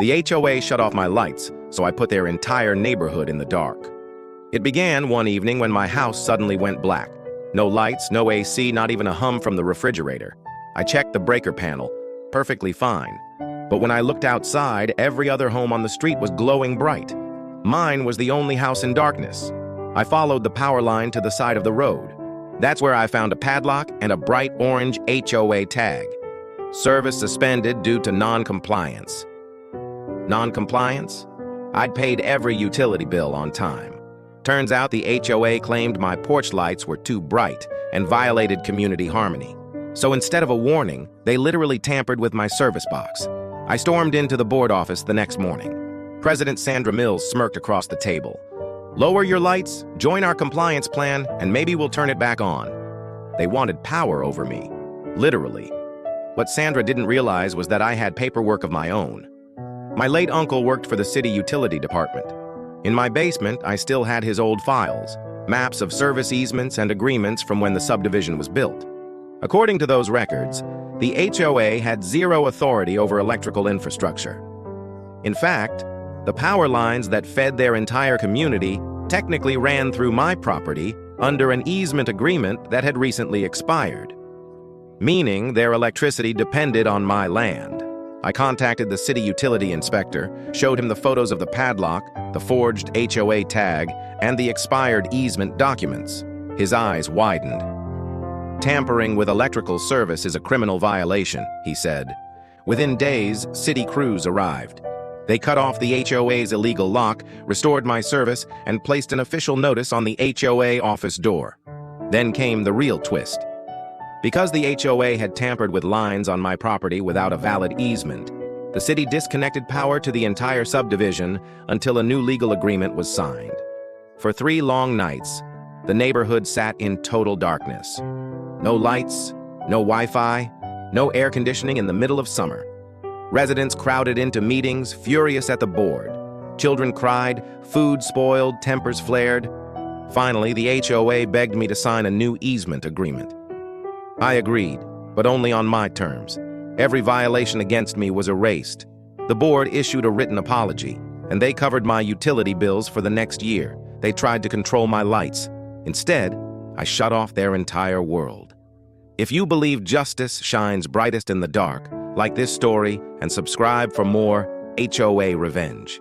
The HOA shut off my lights, so I put their entire neighborhood in the dark. It began one evening when my house suddenly went black. No lights, no AC, not even a hum from the refrigerator. I checked the breaker panel, perfectly fine. But when I looked outside, every other home on the street was glowing bright. Mine was the only house in darkness. I followed the power line to the side of the road. That's where I found a padlock and a bright orange HOA tag. Service suspended due to non-compliance. Non-compliance? I'd paid every utility bill on time. Turns out the HOA claimed my porch lights were too bright and violated community harmony. So instead of a warning, they literally tampered with my service box. I stormed into the board office the next morning. President Sandra Mills smirked across the table. Lower your lights, join our compliance plan, and maybe we'll turn it back on. They wanted power over me, literally. What Sandra didn't realize was that I had paperwork of my own. My late uncle worked for the city utility department. In my basement, I still had his old files, maps of service easements and agreements from when the subdivision was built. According to those records, the HOA had zero authority over electrical infrastructure. In fact, the power lines that fed their entire community technically ran through my property under an easement agreement that had recently expired, meaning their electricity depended on my land. I contacted the city utility inspector, showed him the photos of the padlock, the forged HOA tag, and the expired easement documents. His eyes widened. Tampering with electrical service is a criminal violation, he said. Within days, city crews arrived. They cut off the HOA's illegal lock, restored my service, and placed an official notice on the HOA office door. Then came the real twist. Because the HOA had tampered with lines on my property without a valid easement, the city disconnected power to the entire subdivision until a new legal agreement was signed. For 3 long nights, the neighborhood sat in total darkness. No lights, no Wi-Fi, no air conditioning in the middle of summer. Residents crowded into meetings, furious at the board. Children cried, food spoiled, tempers flared. Finally, the HOA begged me to sign a new easement agreement. I agreed, but only on my terms. Every violation against me was erased. The board issued a written apology, and they covered my utility bills for the next year. They tried to control my lights. Instead, I shut off their entire world. If you believe justice shines brightest in the dark, like this story and subscribe for more HOA revenge.